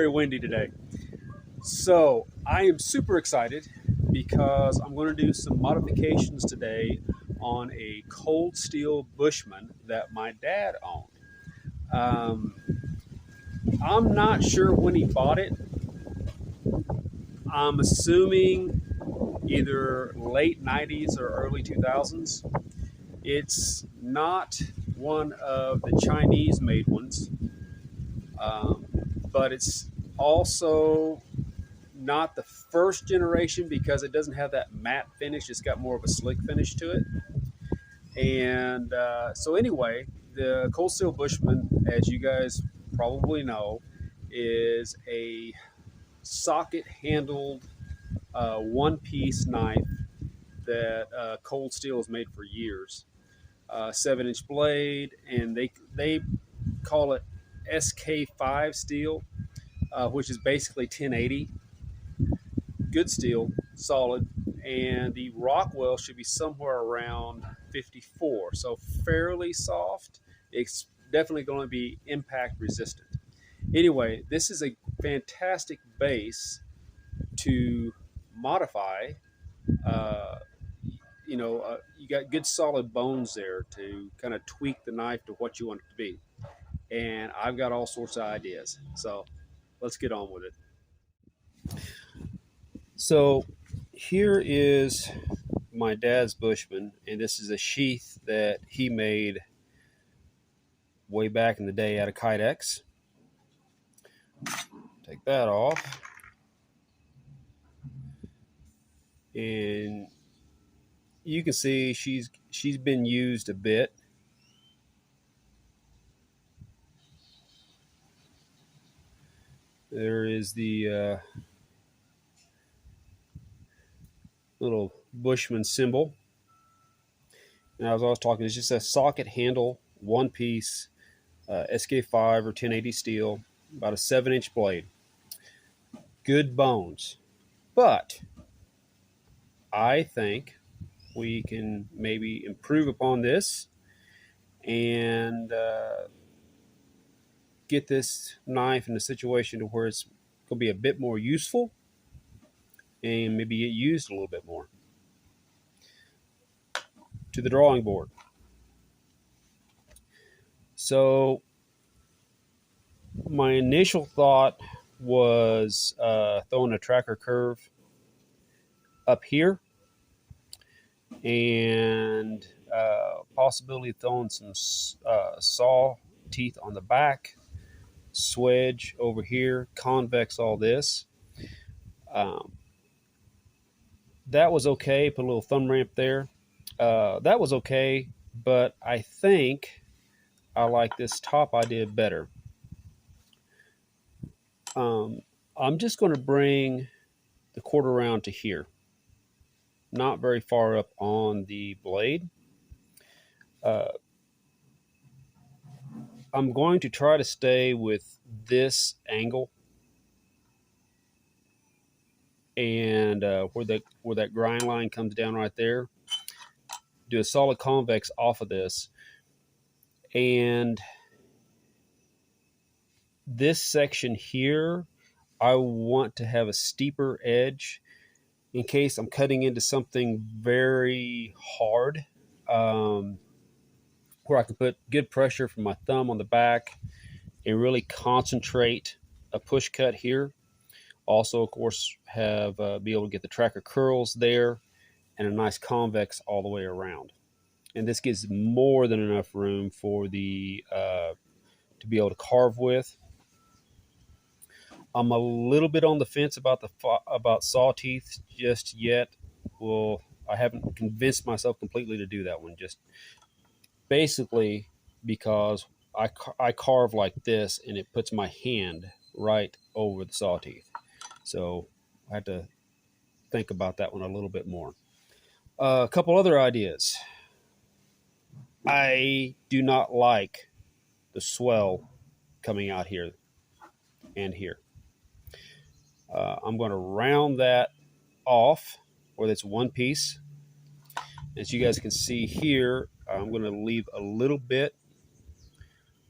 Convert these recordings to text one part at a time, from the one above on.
very windy today. So I am super excited because I'm going to do some modifications today on a cold steel Bushman that my dad owned. Um, I'm not sure when he bought it. I'm assuming either late 90s or early 2000s. It's not one of the Chinese made ones, um, but it's also not the first generation because it doesn't have that matte finish. It's got more of a slick finish to it. And so, anyway, the Cold Steel Bushman, as you guys probably know, is a socket handled one piece knife that Cold Steel has made for years. 7-inch blade, and they call it SK5 steel, which is basically 1080. Good steel, solid, and the Rockwell should be somewhere around 54, so fairly soft. It's definitely going to be impact resistant. Anyway, this is a fantastic base to modify. Uh, you got good solid bones there to kind of tweak the knife to what you want it to be. And I've got all sorts of ideas. So let's get on with it. So here is my dad's Bushman, and this is a sheath that he made way back in the day out of Kydex. Take that off. And you can see she's been used a bit. There is the little Bushman symbol. And as I was talking, it's just a socket handle, one piece, SK5 or 1080 steel, about a 7-inch blade. Good bones. But I think we can maybe improve upon this and get this knife in a situation to where it's going to be a bit more useful and maybe get used a little bit more. To the drawing board. So my initial thought was throwing a tracker curve up here and possibly throwing some saw teeth on the back, swedge over here, convex all this. That was okay. Put a little thumb ramp there. That was okay, but I think I like this top idea better. I'm just going to bring the quarter round to here, not very far up on the blade. I'm going to try to stay with this angle and where that grind line comes down right there. Do a solid convex off of this, and this section here, I want to have a steeper edge in case I'm cutting into something very hard, where I can put good pressure from my thumb on the back and really concentrate a push cut here. Also, of course, be able to get the tracker curls there and a nice convex all the way around. And this gives more than enough room for the to be able to carve with. I'm a little bit on the fence about saw teeth just yet. Well, I haven't convinced myself completely to do that one. Just basically because I carve like this, and it puts my hand right over the saw teeth. So I had to think about that one a little bit more. A couple other ideas. I do not like the swell coming out here and here. I'm going to round that off where it's one piece. As you guys can see here, I'm going to leave a little bit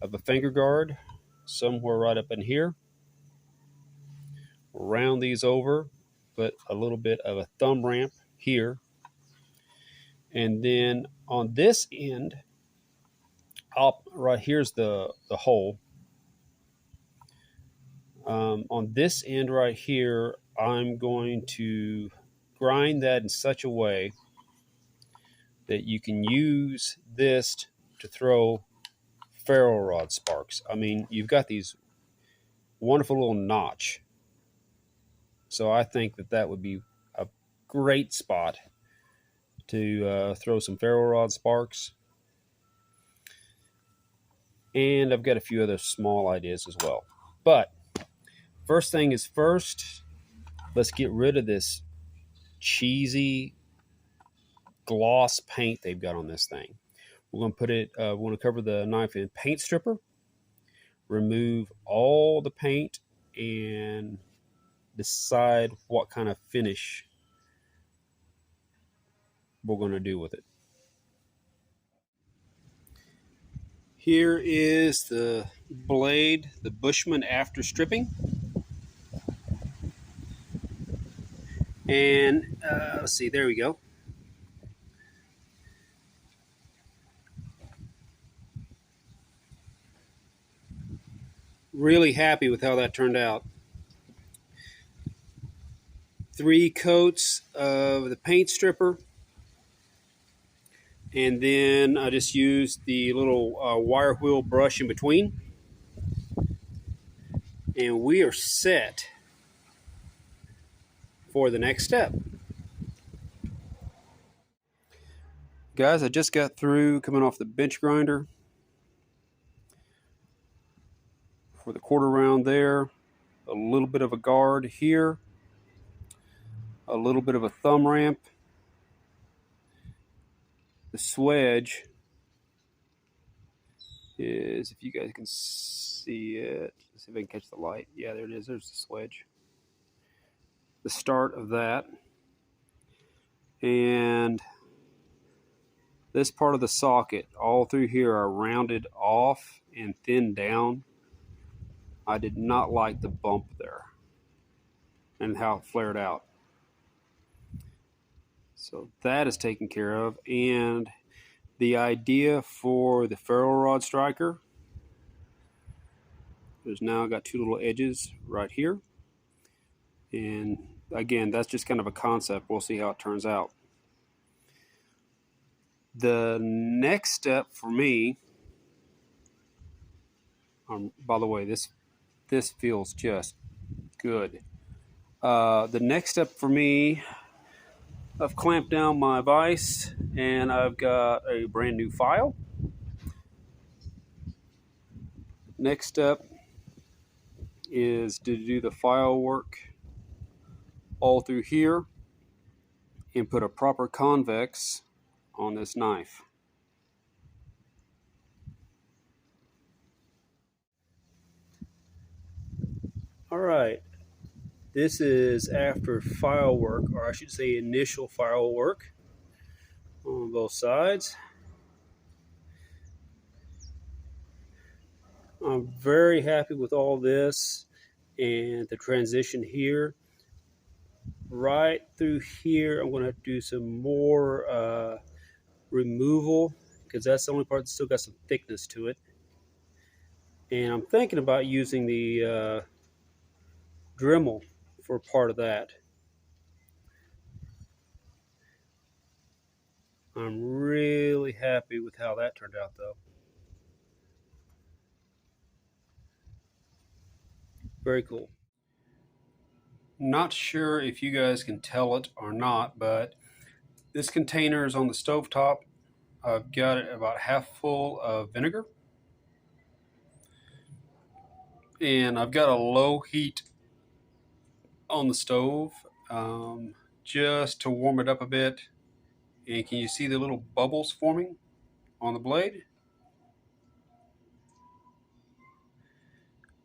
of a finger guard somewhere right up in here. round these over, put a little bit of a thumb ramp here, and then on this end, right here's the hole. On this end right here, I'm going to grind that in such a way that you can use this to throw ferro rod sparks. I mean, you've got these wonderful little notch. So I think that that would be a great spot to throw some ferro rod sparks. And I've got a few other small ideas as well. But first thing is first, let's get rid of this cheesy gloss paint they've got on this thing. We're going to put it, we're going to cover the knife in paint stripper, remove all the paint, and decide what kind of finish we're going to do with it. Here is the blade, the Bushman after stripping. And let's see, there we go. Really happy with how that turned out. 3 coats of the paint stripper. And then I just used the little wire wheel brush in between. And we are set for the next step. Guys, I just got through coming off the bench grinder for the quarter round there. A little bit of a guard here. A little bit of a thumb ramp. The swedge is, if you guys can see it, let's see if I can catch the light. Yeah, there it is. There's the swedge. The start of that. And this part of the socket, all through here, are rounded off and thinned down. I did not like the bump there and how it flared out. So that is taken care of. And the idea for the ferro rod striker, there's now got 2 little edges right here. And again, that's just kind of a concept. We'll see how it turns out. The next step for me, by the way, this feels just good. The next step for me, I've clamped down my vise and I've got a brand new file. Next step is to do the file work all through here and put a proper convex on this knife. All right, this is after file work, or I should say initial file work on both sides. I'm very happy with all this and the transition here. Right through here, I'm going to do some more removal because that's the only part that's still got some thickness to it. And I'm thinking about using the Dremel for part of that. I'm really happy with how that turned out though. Very cool. Not sure if you guys can tell it or not, but this container is on the stovetop. I've got it about half full of vinegar. And I've got a low heat on the stove just to warm it up a bit. And can you see the little bubbles forming on the blade?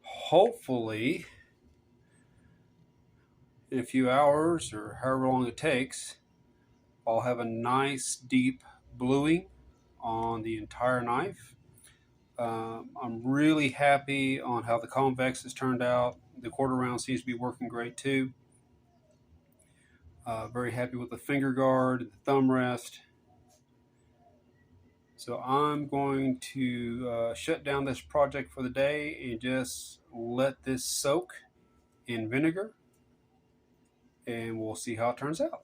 Hopefully, in a few hours or however long it takes, I'll have a nice deep bluing on the entire knife. I'm really happy on how the convex has turned out. The quarter round seems to be working great too. Very happy with the finger guard, the thumb rest. So I'm going to shut down this project for the day and just let this soak in vinegar, and we'll see how it turns out.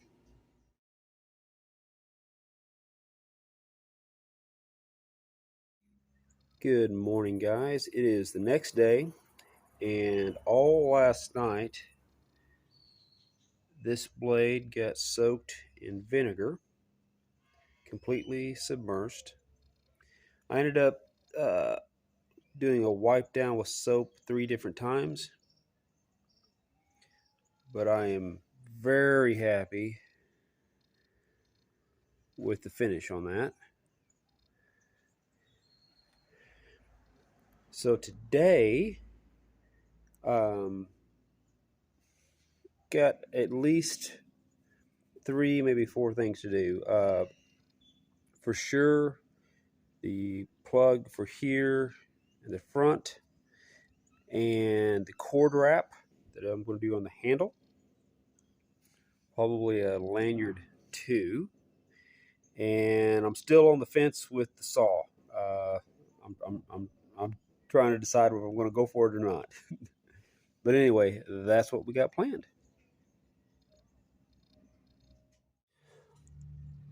Good morning, guys. It is the next day, and all last night this blade got soaked in vinegar, completely submerged. I ended up doing a wipe down with soap 3 different times, but I am very happy with the finish on that. So today, got at least 3, maybe 4 things to do. For sure, the plug for here in the front, and the cord wrap that I'm going to do on the handle. Probably a lanyard too. And I'm still on the fence with the saw. I'm trying to decide if I'm going to go for it or not. But anyway, that's what we got planned.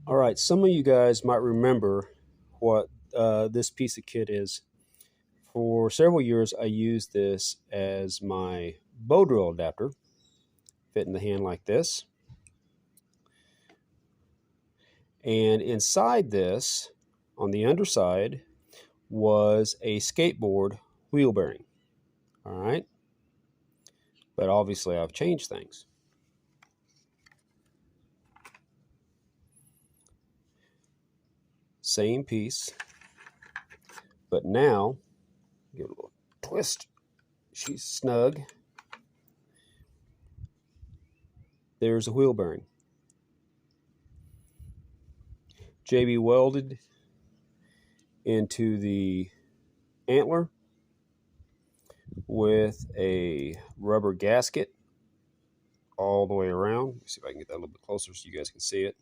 All right, some of you guys might remember what this piece of kit is. For several years, I used this as my bow drill adapter, fit in the hand like this. And inside this, on the underside, was a skateboard wheel bearing. All right. But obviously I've changed things. Same piece, but now, give it a little twist. She's snug. There's a wheel bearing. JB welded into the antler with a rubber gasket all the way around. Let me see if I can get that a little bit closer so you guys can see it.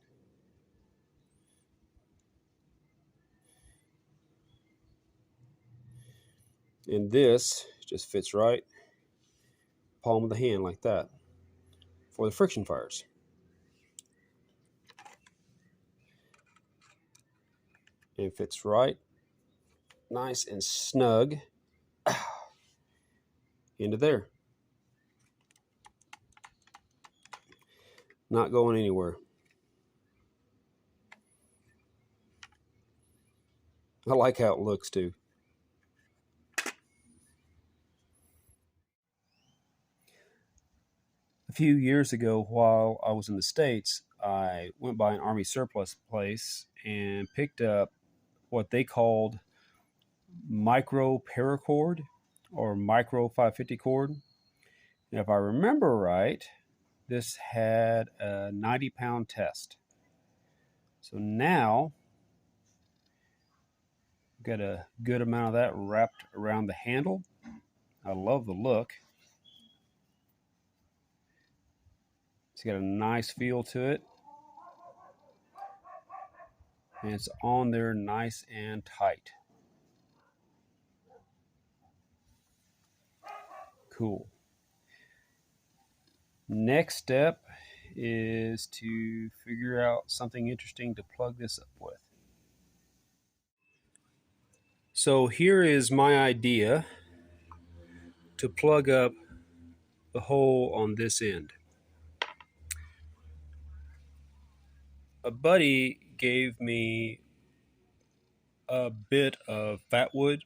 And this just fits right palm of the hand like that for the friction fires. And fits right nice and snug into there. Not going anywhere. I like how it looks too. A few years ago, while I was in the States, I went by an Army surplus place and picked up what they called micro paracord or micro 550 cord. And if I remember right, this had a 90-pound test. So now, got a good amount of that wrapped around the handle. I love the look. It's got a nice feel to it. And it's on there nice and tight. Cool. Next step is to figure out something interesting to plug this up with. So here is my idea to plug up the hole on this end. A buddy gave me a bit of fat wood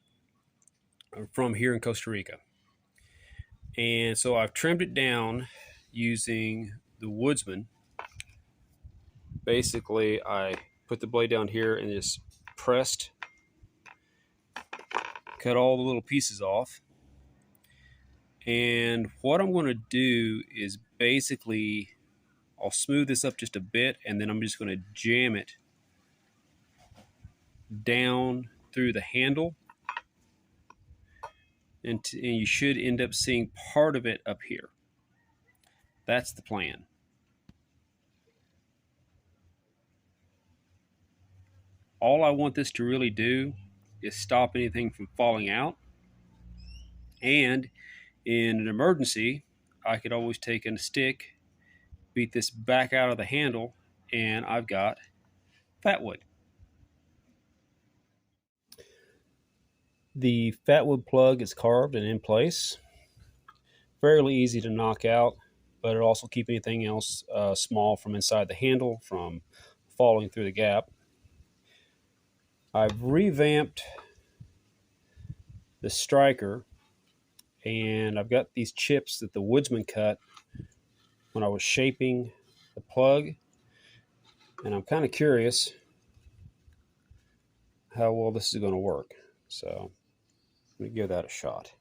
from here in Costa Rica. And so I've trimmed it down using the Woodsman. Basically, I put the blade down here and just pressed, cut all the little pieces off. And what I'm going to do is basically, I'll smooth this up just a bit, and then I'm just going to jam it down through the handle and you should end up seeing part of it up here. That's the plan. All I want this to really do is stop anything from falling out. And in an emergency, I could always take a stick, beat this back out of the handle, and I've got fatwood. The fatwood plug is carved and in place. Fairly easy to knock out, but it'll also keep anything else small from inside the handle from falling through the gap. I've revamped the striker, and I've got these chips that the woodsman cut when I was shaping the plug, and I'm kind of curious how well this is going to work. So let me give that a shot.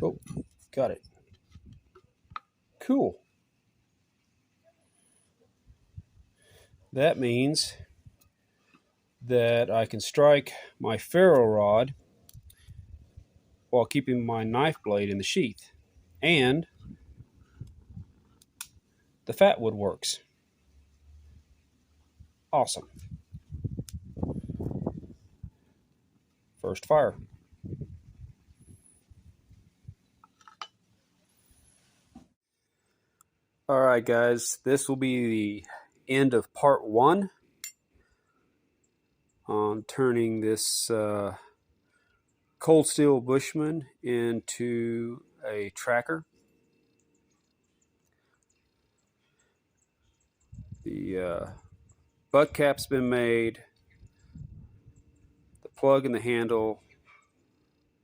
Oh, got it. Cool. That means that I can strike my ferro rod while keeping my knife blade in the sheath. And the fatwood works. Awesome. First fire. All right, guys, this will be the end of part 1 on turning this cold steel Bushman into a tracker. The butt cap's been made, the plug and the handle.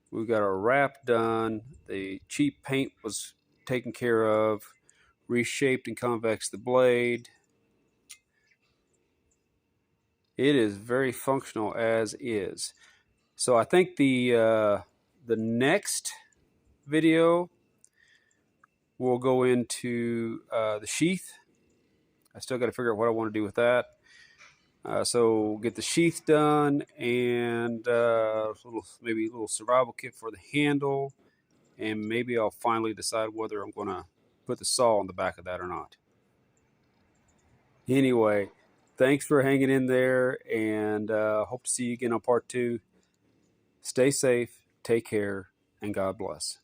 We've got our wrap done. The cheap paint was taken care of, reshaped and convex the blade. It is very functional as is. So I think the next video will go into the sheath. I still got to figure out what I want to do with that. So get the sheath done, and maybe a little survival kit for the handle, and maybe I'll finally decide whether I'm going to put the saw on the back of that or not. Anyway, thanks for hanging in there, and hope to see you again on part 2. Stay safe, take care, and God bless.